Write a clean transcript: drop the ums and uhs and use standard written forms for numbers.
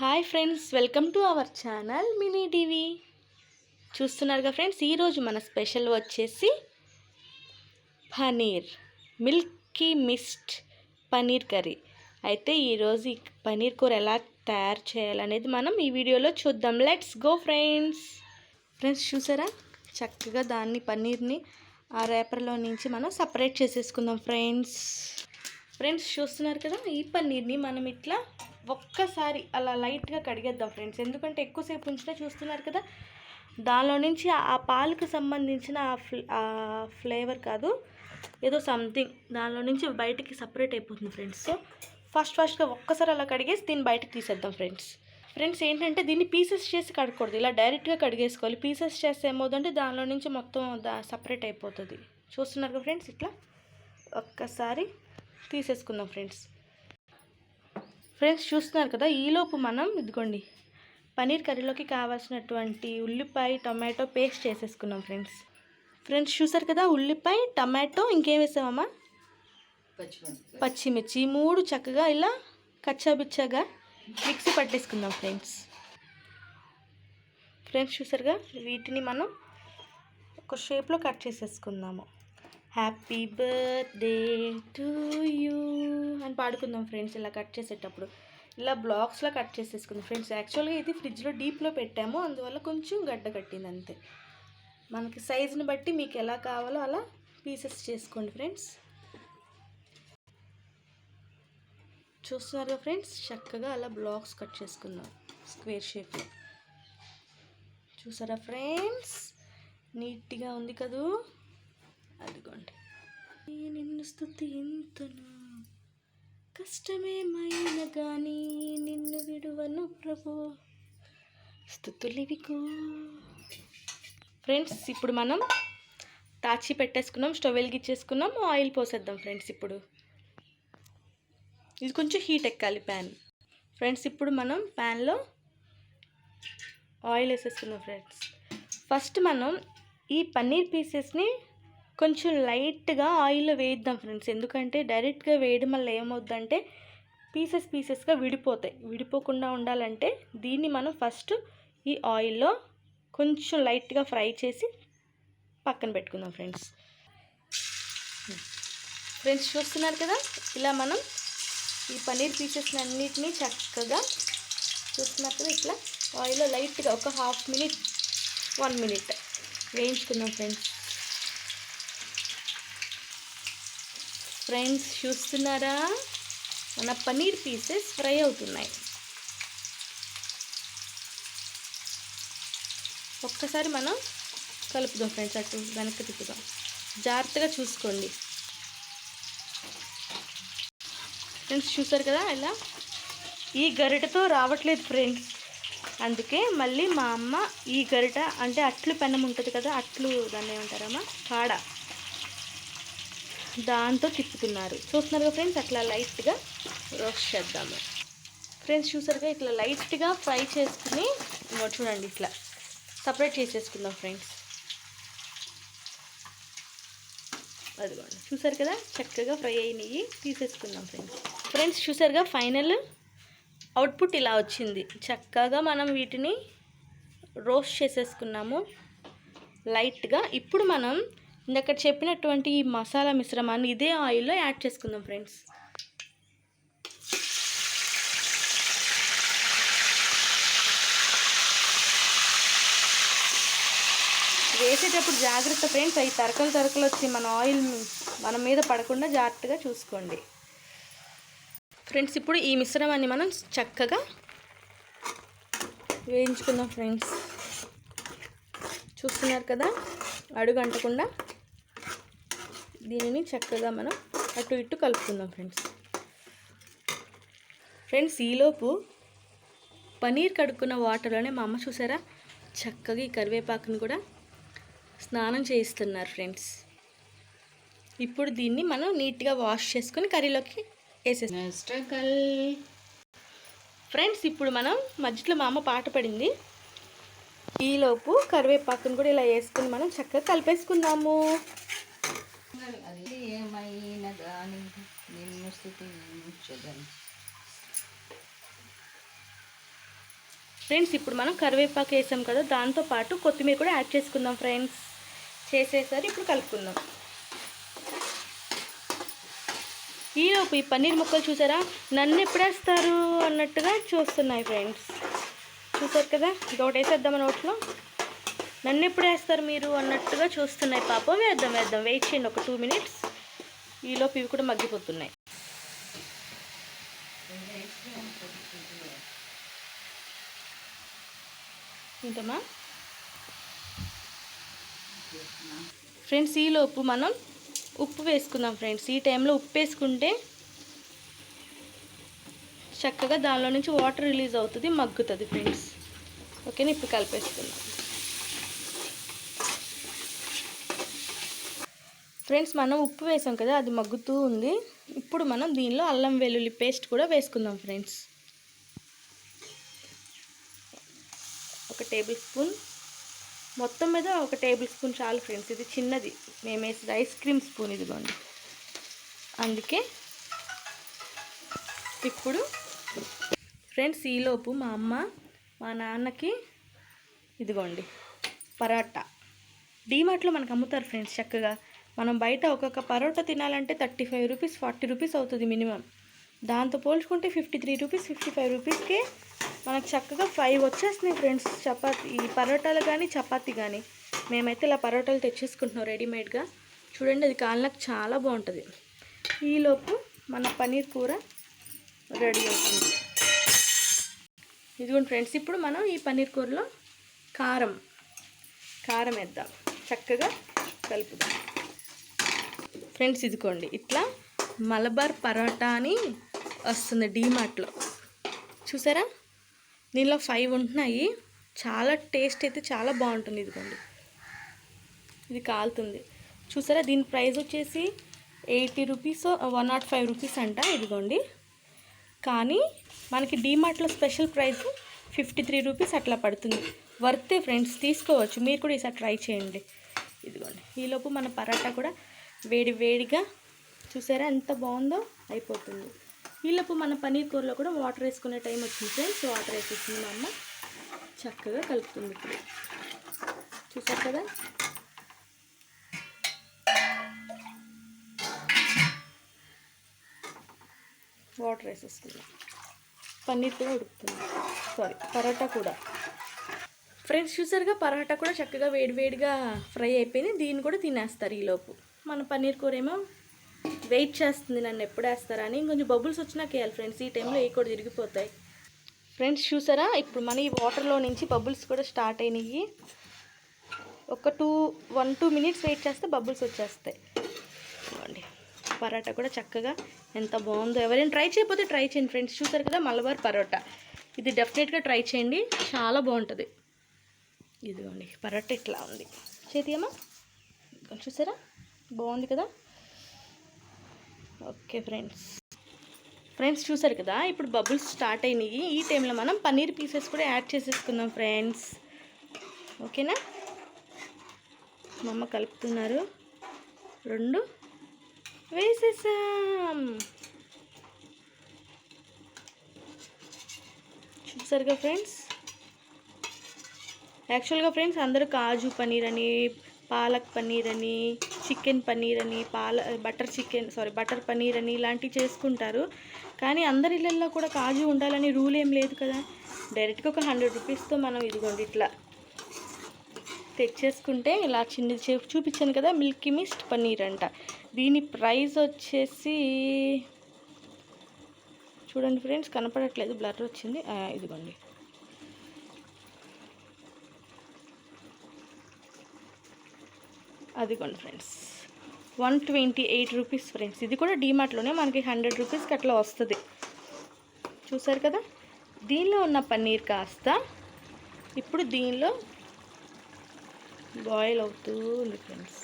Hi friends, welcome to our channel mini TV. చూస్తున్నారుగా friends, ఈరోజు మన స్పెషల్ వచ్చేసి paneer Milky Mist paneer curry. అయితే ఈరోజు ఈ పనీర్ కూర ఎలా తయారు చేయాలనేది మనం ఈ వీడియోలో చూద్దాం. Let's go friends. చూసారా, చక్కగా పనీర్ని ఆ రేపర్లో నుంచి మనం సపరేట్ చేసేసుకుందాం ఫ్రెండ్స్ చూస్తున్నారు కదా, ఈ పన్నీర్ని మనం ఇట్లా ఒక్కసారి అలా లైట్గా కడిగేద్దాం ఫ్రెండ్స్. ఎందుకంటే ఎక్కువసేపు ఉంచినా చూస్తున్నారు కదా, దానిలో నుంచి ఆ పాలకు సంబంధించిన ఆ ఫ్లేవర్ కాదు, ఏదో సంథింగ్ దానిలో నుంచి బయటికి సపరేట్ అయిపోతుంది ఫ్రెండ్స్. సో ఫస్ట్గా ఒక్కసారి అలా కడిగేసి దీన్ని బయటకు తీసేద్దాం ఫ్రెండ్స్ ఏంటంటే దీన్ని పీసెస్ చేసి కడగకూడదు, ఇలా డైరెక్ట్గా కడిగేసుకోవాలి. పీసెస్ చేస్తే ఏమవుతుందంటే దానిలో నుంచి మొత్తం సపరేట్ అయిపోతుంది. చూస్తున్నారు కదా ఫ్రెండ్స్, ఇట్లా ఒక్కసారి తీసేసుకుందాం ఫ్రెండ్స్ చూస్తున్నారు కదా, ఈలోపు మనం ఇదిగోండి పనీర్ కర్రీలోకి కావాల్సినటువంటి ఉల్లిపాయ టమాటో పేస్ట్ చేసేసుకున్నాం ఫ్రెండ్స్ చూసారు కదా, ఉల్లిపాయ టమాటో ఇంకేం వేసామమ్మా, పచ్చిమిర్చి 3 చక్కగా ఇలా కచ్చాబిచ్చాగా మిక్సీ పట్టేసుకుందాం ఫ్రెండ్స్ చూసారుగా, వీటిని మనం ఒక షేప్లో కట్ చేసేసుకుందాము. హ్యాపీ బర్త్డే టు యూ అని పాడుకుందాం ఫ్రెండ్స్. ఇలా కట్ చేసేటప్పుడు ఇలా బ్లాక్స్లో కట్ చేసేసుకుందాం ఫ్రెండ్స్. యాక్చువల్గా ఇది ఫ్రిడ్జ్లో డీప్లో పెట్టాము, అందువల్ల కొంచెం గడ్డ కట్టింది అంతే. మనకి సైజుని బట్టి మీకు ఎలా కావాలో అలా పీసెస్ చేసుకోండి ఫ్రెండ్స్. చూస్తున్నారుగా ఫ్రెండ్స్, చక్కగా అలా బ్లాక్స్ కట్ చేసుకుందాం స్క్వేర్ షేప్లో. చూసారా ఫ్రెండ్స్, నీట్గా ఉంది కదూ. అదిగోండి, నిన్ను స్తుతింతును కష్టమేమైనా కానీ నిన్ను విడువను ప్రభు, స్తుతులివికో. ఫ్రెండ్స్ ఇప్పుడు మనం తాచి పెట్టేసుకున్నాం, స్టవ్ వెలిగించేసుకున్నాం, ఆయిల్ పోసేద్దాం ఫ్రెండ్స్. ఇప్పుడు ఇది కొంచెం హీట్ ఎక్కాలి ప్యాన్ ఫ్రెండ్స్. ఇప్పుడు మనం ప్యాన్లో ఆయిల్ వేసేసుకున్నాం ఫ్రెండ్స్. ఫస్ట్ మనం ఈ పన్నీర్ పీసెస్ని కొంచెం లైట్గా ఆయిల్లో వేయిద్దాం ఫ్రెండ్స్. ఎందుకంటే డైరెక్ట్గా వేయడం వల్ల ఏమవుద్దంటే పీసెస్గా విడిపోకుండా ఉండాలంటే దీన్ని మనం ఫస్ట్ ఈ ఆయిల్లో కొంచెం లైట్గా ఫ్రై చేసి పక్కన పెట్టుకుందాం ఫ్రెండ్స్ చూస్తున్నారు కదా, ఇలా మనం ఈ పన్నీర్ పీసెస్ని అన్నిటినీ చక్కగా చూస్తున్నారు కదా, ఇట్లా ఆయిల్లో లైట్గా ఒక 1 మినిట్ వేయించుకుందాం ఫ్రెండ్స్ చూస్తున్నారా, మన పన్నీర్ పీసెస్ ఫ్రై అవుతున్నాయి. ఒక్కసారి మనం కలుపుదాం ఫ్రెండ్స్, అటు వెనక్కి తిప్పుదాం, జాగ్రత్తగా చూసుకోండి ఫ్రెండ్స్. చూసారు కదా, ఇలా ఈ గరిటెతో రావట్లేదు ఫ్రెండ్స్, అందుకే మళ్ళీ మా అమ్మ ఈ గరిట అంటే అట్లు పెనం ఉంటుంది కదా, అట్లు దాన్ని ఏమంటారమ్మా, కాడ, దాంతో తిప్పుతున్నారు. చూస్తున్నారు ఫ్రెండ్స్, అట్లా లైట్గా రోస్ట్ చేద్దాము ఫ్రెండ్స్. చూసారుగా, ఇట్లా లైట్గా ఫ్రై చేసుకుని చూడండి ఇట్లా సపరేట్ చేసేసుకుందాం ఫ్రెండ్స్. అదిగోండి, చూసారు కదా, చక్కగా ఫ్రై అయినవి తీసేసుకుందాం ఫ్రెండ్స్. చూసారుగా, ఫైనల్ అవుట్పుట్ ఇలా వచ్చింది. చక్కగా మనం వీటిని రోస్ట్ చేసేసుకున్నాము లైట్గా. ఇప్పుడు మనం ఇందాక చెప్పినటువంటి ఈ మసాలా మిశ్రమాన్ని ఇదే ఆయిల్లో యాడ్ చేసుకుందాం ఫ్రెండ్స్. వేసేటప్పుడు జాగ్రత్త ఫ్రెండ్స్, అవి తరకలు వచ్చి మన ఆయిల్ మన మీద పడకుండా జాగ్రత్తగా చూసుకోండి ఫ్రెండ్స్. ఇప్పుడు ఈ మిశ్రమాన్ని మనం చక్కగా వేయించుకుందాం ఫ్రెండ్స్. చూస్తున్నారు కదా, అడుగు అంటకుండా దీనిని చక్కగా మనం అటు ఇటు కలుపుకుందాం ఫ్రెండ్స్. ఈలోపు పనీర్ కడుక్కున్న వాటర్లోనే మా అమ్మ చూసారా, చక్కగా ఈ కరివేపాకుని కూడా స్నానం చేయిస్తున్నారు ఫ్రెండ్స్. ఇప్పుడు దీన్ని మనం నీట్గా వాష్ చేసుకొని కర్రీలోకి వేసేస్తాం ఫ్రెండ్స్. ఇప్పుడు మనం మధ్యలో మా అమ్మ పాట పడింది, ఈలోపు కరివేపాకుని కూడా ఇలా వేసుకుని మనం చక్కగా కలిపేసుకుందాము. ఫ్రెండ్స్ ఇప్పుడు మనం కరివేపాకు వేసాం కదా, దాంతోపాటు కొత్తిమీర కూడా యాడ్ చేసుకుందాం ఫ్రెండ్స్. చేసేసరి ఇప్పుడు కలుపుకుందాం. ఈలోపు ఈ పన్నీర్ ముక్కలు చూసారా, నన్ను ఎప్పుడేస్తారు అన్నట్టుగా చూస్తున్నాయి ఫ్రెండ్స్. చూసారు కదా, ఒకటి వేసేద్దామని నోట్లో, నన్ను ఎప్పుడు వేస్తారు మీరు అన్నట్టుగా చూస్తున్నాయి పాపం. వేద్దాం వెయిట్ చేయండి ఒక 2 minutes. ఈలోపు ఇవి కూడా మగ్గిపోతున్నాయి. ఏంటమ్మా ఫ్రెండ్స్, ఈలోపు మనం ఉప్పు వేసుకుందాం ఫ్రెండ్స్. ఈ టైంలో ఉప్పు వేసుకుంటే చక్కగా దానిలో నుంచి వాటర్ రిలీజ్ అవుతుంది, మగ్గుతుంది ఫ్రెండ్స్. ఓకేనా, ఇప్పుడు కలిపేసుకుందాం ఫ్రెండ్స్. మనం ఉప్పు వేసాం కదా, అది మగ్గుతూ ఉంది. ఇప్పుడు మనం దీనిలో అల్లం వెల్లుల్లి పేస్ట్ కూడా వేసుకుందాం ఫ్రెండ్స్. 1 టేబుల్ స్పూన్, మొత్తం మీద 1 టేబుల్ స్పూన్ చాలు ఫ్రెండ్స్. ఇది చిన్నది, మేము వేసేది ఐస్ క్రీమ్ స్పూన్ ఇదిగోండి, అందుకే. ఇప్పుడు ఫ్రెండ్స్ ఈలోపు మా అమ్మ మా నాన్నకి ఇదిగోండి పరోటా. డీమార్ట్లో మనకు అమ్ముతారు ఫ్రెండ్స్ చక్కగా. మనం బయట ఒక్కొక్క పరోటా తినాలంటే 35 రూపీస్ 40 రూపీస్ అవుతుంది మినిమం. దాంతో పోల్చుకుంటే 53 రూపీస్ 55 రూపీస్కే మనకు చక్కగా 5 వచ్చేస్తున్నాయి ఫ్రెండ్స్. చపాతీ, ఈ పరోటాలు కానీ చపాతీ కానీ. మేమైతే ఇలా పరోటాలు తెచ్చేసుకుంటున్నాం రెడీమేడ్గా. చూడండి, అది కాళ్ళకు చాలా బాగుంటుంది. ఈలోపు మన పన్నీర్ కూర రెడీ అవుతుంది. ఇదిగోండి ఫ్రెండ్స్, ఇప్పుడు మనం ఈ పన్నీర్ కూరలో కారం వేద్దాం, చక్కగా కలుపుదాం ఫ్రెండ్స్. ఇదిగోండి, ఇట్లా మలబార్ పరోటా అని వస్తుంది డీమార్ట్లో, చూసారా. దీనిలో 5 ఉంటున్నాయి. చాలా టేస్ట్ అయితే చాలా బాగుంటుంది. ఇదిగోండి, ఇది కాలుతుంది చూసారా. దీని ప్రైస్ వచ్చేసి 80 రూపీస్ 105 రూపీస్ అంట. ఇదిగోండి, కానీ మనకి డీమార్ట్లో స్పెషల్ ప్రైస్ 53 రూపీస్ అట్లా పడుతుంది. వర్తే ఫ్రెండ్స్, తీసుకోవచ్చు. మీరు కూడా ఈసారి ట్రై చేయండి. ఇదిగోండి, ఈలోపు మన పరాటా కూడా వేడిగా చూసారా ఎంత బాగుందో అయిపోతుంది. ఈలోపు మన పన్నీర్ కూరలో కూడా వాటర్ వేసుకునే టైం వచ్చింది ఫ్రెండ్స్. వాటర్ వేసేసింది మా అమ్మ, చక్కగా కలుపుతుంది. ఇప్పుడు చూసారు కదా, వాటర్ వేసేసుకుందాం. పన్నీర్ కూడా ఉడుకుతుంది, పరోటా కూడా. ఫ్రెండ్స్ చూసారుగా, పరోటా కూడా చక్కగా వేడిగా ఫ్రై అయిపోయింది. దీన్ని కూడా తినేస్తారు. ఈలోపు మన పన్నీర్ కూర ఏమో వెయిట్ చేస్తుంది, నన్ను ఎప్పుడు వేస్తారని. ఇంకొంచెం బబుల్స్ వచ్చినాక వేయాలి ఫ్రెండ్స్, ఈ టైంలో ఏ కూడా తిరిగిపోతాయి. ఫ్రెండ్స్ చూసారా, ఇప్పుడు మన ఈ వాటర్లో నుంచి బబుల్స్ కూడా స్టార్ట్ అయినాయి. ఒక 1-2 minutes వెయిట్ చేస్తే బబుల్స్ వచ్చేస్తాయి. చూడండి, పరోటా కూడా చక్కగా ఎంత బాగుందో. ఎవరైనా ట్రై చేయకపోతే ట్రై చేయండి ఫ్రెండ్స్. చూసారు కదా, మలబార్ పరోటా, ఇది డెఫినెట్గా ట్రై చేయండి, చాలా బాగుంటుంది. ఇదిగోండి, పరోటా ఇట్లా ఉంది. చేతియమ్మా, చూసారా బాగుంది కదా. ఓకే ఫ్రెండ్స్ చూసారు కదా, ఇప్పుడు బబుల్స్ స్టార్ట్ అయినాయి. ఈ టైంలో మనం పన్నీర్ పీసెస్ కూడా యాడ్ చేసేసుకుందాం ఫ్రెండ్స్. ఓకేనా, మా అమ్మ కలుపుతున్నారు. 2 వేసేసాం. చూసారుగా ఫ్రెండ్స్. యాక్చువల్గా ఫ్రెండ్స్ అందరూ కాజు పన్నీర్ అని, పాలక్ పన్నీర్ అని, చికెన్ పన్నీర్ అని, బటర్ పన్నీర్ అని ఇలాంటివి చేసుకుంటారు. కానీ అందరి ఇళ్ళల్లో కూడా కాజు ఉండాలని రూల్ ఏం లేదు కదా. డైరెక్ట్గా ఒక 100 రూపీస్తో మనం ఇదిగోండి ఇట్లా తెచ్చేసుకుంటే, ఇలా చిన్నది చూపించాను కదా, మిల్కీ మిస్ట్ పన్నీర్ అంట. దీని ప్రైస్ వచ్చేసి చూడండి ఫ్రెండ్స్, కనపడట్లేదు, బ్లర్ వచ్చింది. ఇదిగోండి, అదిగోండి ఫ్రెండ్స్, 128 రూపీస్ ఫ్రెండ్స్. ఇది కూడా డీమార్ట్లోనే మనకి 100 రూపీస్కి అట్లా వస్తుంది. చూసారు కదా, దీనిలో ఉన్న పన్నీర్ కాస్త ఇప్పుడు దీనిలో బాయిల్ అవుతూ ఉంది ఫ్రెండ్స్.